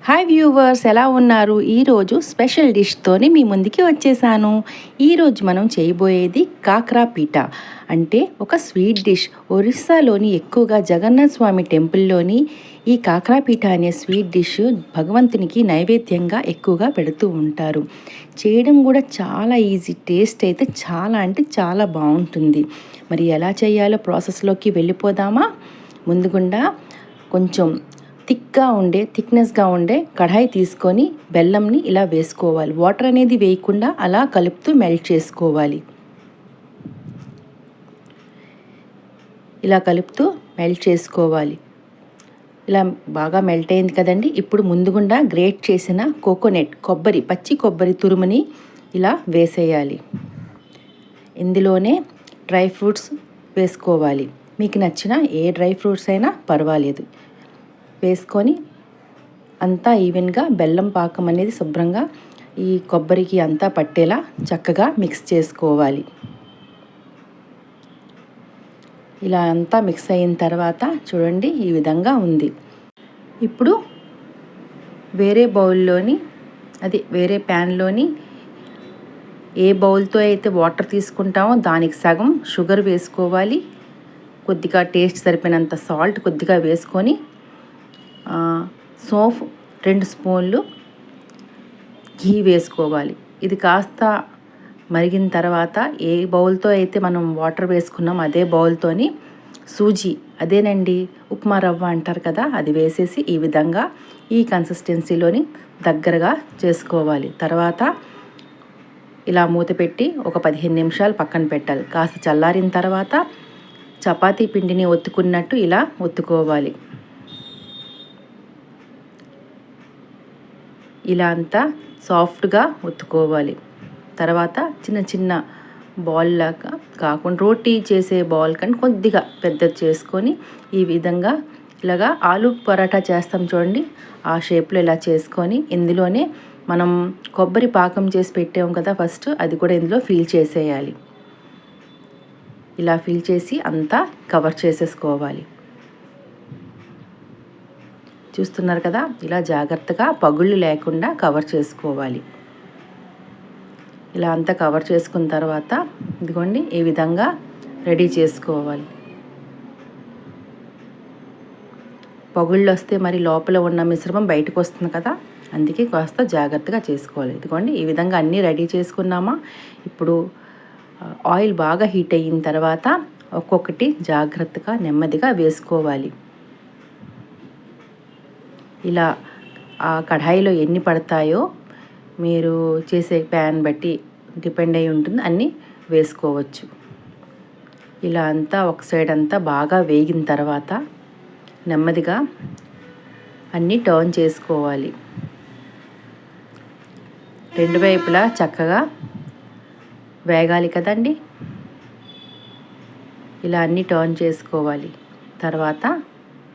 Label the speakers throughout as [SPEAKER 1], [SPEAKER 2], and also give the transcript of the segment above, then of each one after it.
[SPEAKER 1] Hi viewers, ఎలా ఉన్నారు? ఈరోజు స్పెషల్ డిష్తోని మీ ముందుకి వచ్చేసాను. ఈరోజు మనం చేయబోయేది కాకరా పీట, అంటే ఒక స్వీట్ డిష్. ఒరిస్సాలోని ఎక్కువగా జగన్నాథ స్వామి టెంపుల్లోని ఈ కాకరా పీట అనే స్వీట్ డిష్ భగవంతునికి నైవేద్యంగా ఎక్కువగా పెడుతూ ఉంటారు. చేయడం కూడా చాలా ఈజీ, టేస్ట్ అయితే చాలా అంటే చాలా బాగుంటుంది. మరి ఎలా చేయాలో ప్రాసెస్లోకి వెళ్ళిపోదామా? ముందుగుండా కొంచెం థిక్నెస్గా ఉండే కడాయి తీసుకొని బెల్లంని ఇలా వేసుకోవాలి. వాటర్ అనేది వేయకుండా అలా కలుపుతూ మెల్ట్ చేసుకోవాలి. ఇలా కలుపుతూ మెల్ట్ చేసుకోవాలి. ఇలా బాగా మెల్ట్ అయింది కదండి. ఇప్పుడు ముందుగుండా గ్రేట్ చేసిన పచ్చి కొబ్బరి తురుముని ఇలా వేసేయాలి. ఇందులోనే డ్రై ఫ్రూట్స్ వేసుకోవాలి. మీకు నచ్చిన ఏ డ్రై ఫ్రూట్స్ అయినా పర్వాలేదు. వేసుకొని అంతా ఈవెన్గా బెల్లం పాకం అనేది శుభ్రంగా ఈ కొబ్బరికి అంతా పట్టేలా చక్కగా మిక్స్ చేసుకోవాలి. ఇలా అంతా మిక్స్ అయిన తర్వాత చూడండి, ఈ విధంగా ఉంది. ఇప్పుడు వేరే ప్యాన్లోని ఏ బౌల్తో అయితే వాటర్ తీసుకుంటామో దానికి సగం షుగర్ వేసుకోవాలి. కొద్దిగా టేస్ట్ సరిపోయినంత సాల్ట్ కొద్దిగా వేసుకొని సోంఫ్ 2 స్పూన్లు ఘీ వేసుకోవాలి. ఇది కాస్త మరిగిన తర్వాత ఏ బౌల్తో అయితే మనం వాటర్ వేసుకున్నాం అదే బౌల్తోని సూజీ, అదేనండి ఉప్మా రవ్వ అంటారు కదా, అది వేసేసి ఈ విధంగా ఈ కన్సిస్టెన్సీలోని దగ్గరగా చేసుకోవాలి. తర్వాత ఇలా మూత పెట్టి ఒక 15 నిమిషాలు పక్కన పెట్టాలి. కాస్త చల్లారిన తర్వాత చపాతీ పిండిని ఒత్తుకున్నట్టు ఇలా ఒత్తుకోవాలి. ఇలా అంతా సాఫ్ట్గా ఒత్తుకోవాలి. తర్వాత చిన్న చిన్న బాల్ లాగా కాకుండా రోటీ చేసే బాల్ కానీ కొద్దిగా పెద్దది చేసుకొని ఈ విధంగా ఇలాగా ఆలు పరాటా చేస్తాం చూడండి, ఆ షేప్లో ఇలా చేసుకొని ఇందులోనే మనం కొబ్బరి పాకం చేసి పెట్టాము కదా ఫస్ట్, అది కూడా ఇందులో ఫిల్ చేసేయాలి. ఇలా ఫిల్ చేసి అంతా కవర్ చేసేసుకోవాలి. చూస్తున్నారు కదా, ఇలా జాగ్రత్తగా పగుళ్ళు లేకుండా కవర్ చేసుకోవాలి. ఇలా అంతా కవర్ చేసుకున్న తర్వాత ఇదిగోండి ఈ విధంగా రెడీ చేసుకోవాలి. పగుళ్ళు వస్తే మరి లోపల ఉన్న మిశ్రమం బయటకు వస్తుంది కదా, అందుకే కాస్త జాగ్రత్తగా చేసుకోవాలి. ఇదిగోండి ఈ విధంగా అన్నీ రెడీ చేసుకున్నామా. ఇప్పుడు ఆయిల్ బాగా హీట్ అయిన తర్వాత ఒక్కొక్కటి జాగ్రత్తగా నెమ్మదిగా వేసుకోవాలి. ఇలా ఆ కడాయిలో ఎన్ని పడతాయో మీరు చేసే ప్యాన్ బట్టి డిపెండ్ అయి ఉంటుంది, అన్నీ వేసుకోవచ్చు. ఇలా అంతా ఒక సైడ్ అంతా బాగా వేగిన తర్వాత నెమ్మదిగా అన్నీ టర్న్ చేసుకోవాలి. 2 వైపులా చక్కగా వేగాలి కదండి. ఇలా అన్నీ టర్న్ చేసుకోవాలి. తర్వాత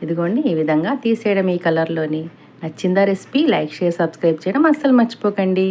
[SPEAKER 1] ఇదిగోండి ఈ విధంగా తీసేయడం ఈ కలర్లోని. నచ్చిందా రెసిపీ? లైక్, షేర్, సబ్స్క్రైబ్ చేయడం అస్సలు మర్చిపోకండి.